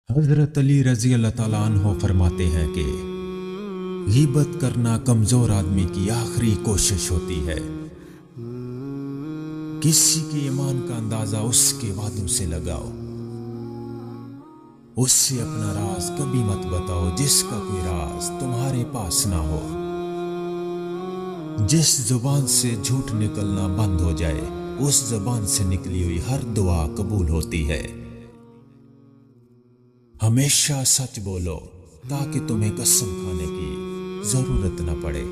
حضرت علی رضی اللہ تعالیٰ عنہ فرماتے ہیں کہ غیبت کرنا کمزور آدمی کی آخری کوشش ہوتی ہے۔ کسی کے ایمان کا اندازہ اس کے وعدوں سے لگاؤ، اس سے اپنا راز کبھی مت بتاؤ جس کا کوئی راز تمہارے پاس نہ ہو۔ جس زبان سے جھوٹ نکلنا بند ہو جائے اس زبان سے نکلی ہوئی ہر دعا قبول ہوتی ہے۔ ہمیشہ سچ بولو تاکہ تمہیں قسم کھانے کی ضرورت نہ پڑے۔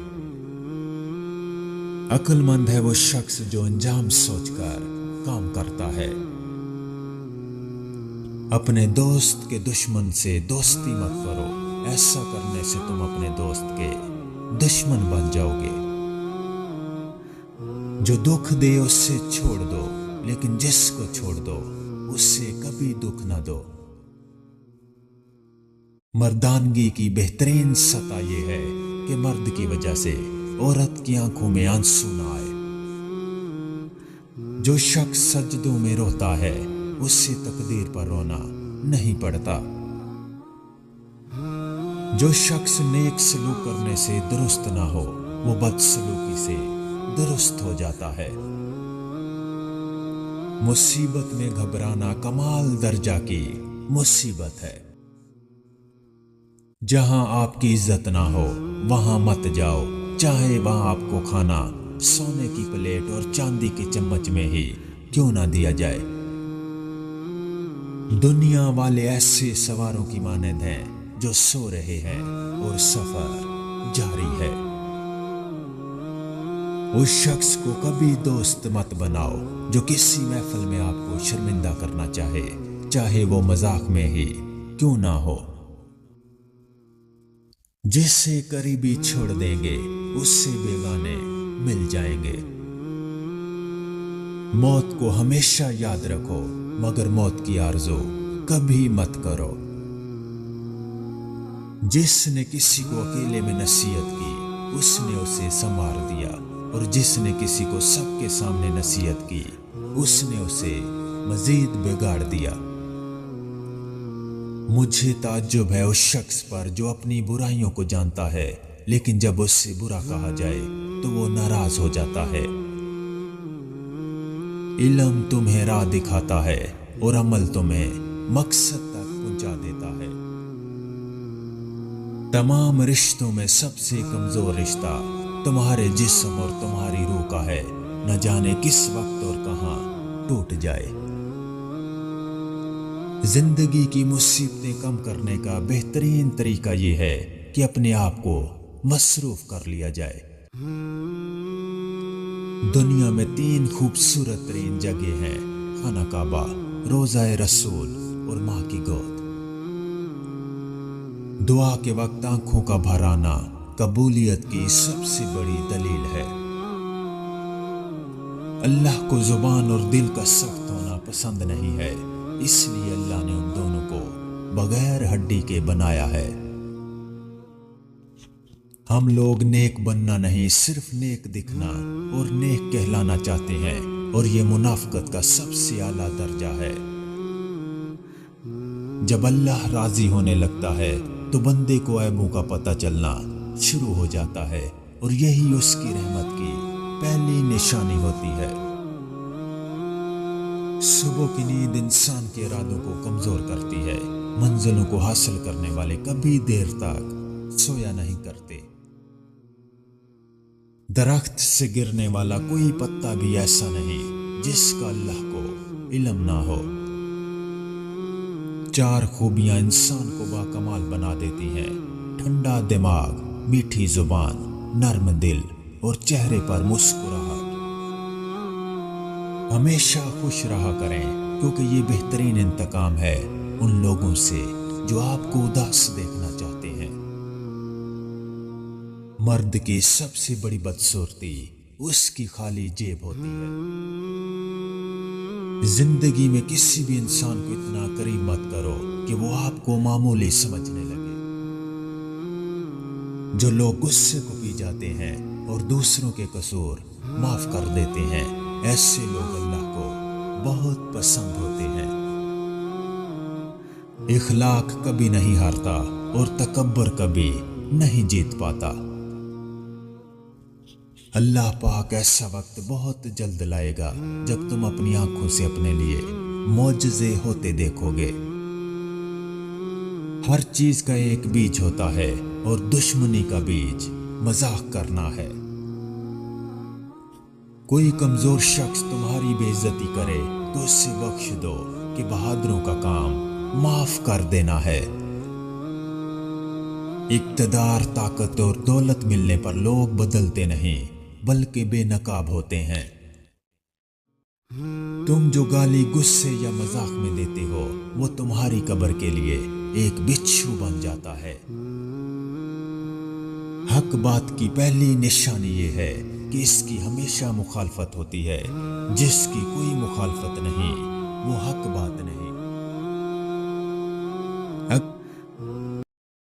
عقل مند ہے وہ شخص جو انجام سوچ کر کام کرتا ہے۔ اپنے دوست کے دشمن سے دوستی مت کرو، ایسا کرنے سے تم اپنے دوست کے دشمن بن جاؤ گے۔ جو دکھ دے اس سے چھوڑ دو، لیکن جس کو چھوڑ دو اس سے کبھی دکھ نہ دو۔ مردانگی کی بہترین سطح یہ ہے کہ مرد کی وجہ سے عورت کی آنکھوں میں آنسو نہ آئے۔ جو شخص سجدوں میں روتا ہے اس سے تقدیر پر رونا نہیں پڑتا۔ جو شخص نیک سلوک کرنے سے درست نہ ہو وہ بد سلوکی سے درست ہو جاتا ہے۔ مصیبت میں گھبرانا کمال درجہ کی مصیبت ہے۔ جہاں آپ کی عزت نہ ہو وہاں مت جاؤ، چاہے وہاں آپ کو کھانا سونے کی پلیٹ اور چاندی کے چمچ میں ہی کیوں نہ دیا جائے۔ دنیا والے ایسے سواروں کی مانند ہیں جو سو رہے ہیں اور سفر جاری ہے۔ اس شخص کو کبھی دوست مت بناؤ جو کسی محفل میں آپ کو شرمندہ کرنا چاہے، چاہے وہ مذاق میں ہی کیوں نہ ہو۔ جس سے قریبی چھوڑ دیں گے اس سے بیگانے مل جائیں گے۔ موت کو ہمیشہ یاد رکھو مگر موت کی آرزو کبھی مت کرو۔ جس نے کسی کو اکیلے میں نصیحت کی اس نے اسے سنوار دیا، اور جس نے کسی کو سب کے سامنے نصیحت کی اس نے اسے مزید بگاڑ دیا۔ مجھے تعجب ہے اس شخص پر جو اپنی برائیوں کو جانتا ہے لیکن جب اس سے برا کہا جائے تو وہ ناراض ہو جاتا ہے۔ علم تمہیں راہ دکھاتا ہے اور عمل تمہیں مقصد تک پہنچا دیتا ہے۔ تمام رشتوں میں سب سے کمزور رشتہ تمہارے جسم اور تمہاری روح کا ہے، نہ جانے کس وقت اور کہاں ٹوٹ جائے۔ زندگی کی مصیبتیں کم کرنے کا بہترین طریقہ یہ ہے کہ اپنے آپ کو مصروف کر لیا جائے۔ دنیا میں 3 خوبصورت ترین جگہ ہیں: خانہ کعبہ، روضہ رسول اور ماں کی گود۔ دعا کے وقت آنکھوں کا بھر آنا قبولیت کی سب سے بڑی دلیل ہے۔ اللہ کو زبان اور دل کا سخت ہونا پسند نہیں ہے، اس لیے اللہ نے ان دونوں کو بغیر ہڈی کے بنایا ہے۔ ہم لوگ نیک بننا نہیں صرف نیک دکھنا اور نیک کہلانا چاہتے ہیں، اور یہ منافقت کا سب سے اعلیٰ درجہ ہے۔ جب اللہ راضی ہونے لگتا ہے تو بندے کو عیبوں کا پتہ چلنا شروع ہو جاتا ہے، اور یہی اس کی رحمت کی پہلی نشانی ہوتی ہے۔ صبح کی نیند انسان کے ارادوں کو کمزور کرتی ہے۔ منزلوں کو حاصل کرنے والے کبھی دیر تک سویا نہیں کرتے۔ درخت سے گرنے والا کوئی پتا بھی ایسا نہیں جس کا اللہ کو علم نہ ہو۔ 4 خوبیاں انسان کو باکمال بنا دیتی ہیں: ٹھنڈا دماغ، میٹھی زبان، نرم دل اور چہرے پر مسکراہٹ۔ ہمیشہ خوش رہا کریں کیونکہ یہ بہترین انتقام ہے ان لوگوں سے جو آپ کو اداس دیکھنا چاہتے ہیں۔ مرد کی سب سے بڑی بدصورتی اس کی خالی جیب ہوتی ہے۔ زندگی میں کسی بھی انسان کو اتنا قریب مت کرو کہ وہ آپ کو معمولی سمجھنے لگے۔ جو لوگ غصے کو پی جاتے ہیں اور دوسروں کے قصور معاف کر دیتے ہیں، ایسے لوگ اللہ کو بہت پسند ہوتے ہیں۔ اخلاق کبھی نہیں ہارتا اور تکبر کبھی نہیں جیت پاتا۔ اللہ پاک ایسا وقت بہت جلد لائے گا جب تم اپنی آنکھوں سے اپنے لیے معجزے ہوتے دیکھو گے۔ ہر چیز کا ایک بیج ہوتا ہے اور دشمنی کا بیج مذاق کرنا ہے۔ کوئی کمزور شخص تمہاری بے عزتی کرے تو اس سے بخش دو کہ بہادروں کا کام معاف کر دینا ہے۔ اقتدار، طاقت اور دولت ملنے پر لوگ بدلتے نہیں بلکہ بے نقاب ہوتے ہیں۔ تم جو گالی غصے یا مذاق میں دیتے ہو وہ تمہاری قبر کے لیے ایک بچھو بن جاتا ہے۔ حق بات کی پہلی نشانی یہ ہے کہ اس کی ہمیشہ مخالفت ہوتی ہے۔ جس کی کوئی مخالفت نہیں وہ حق بات نہیں۔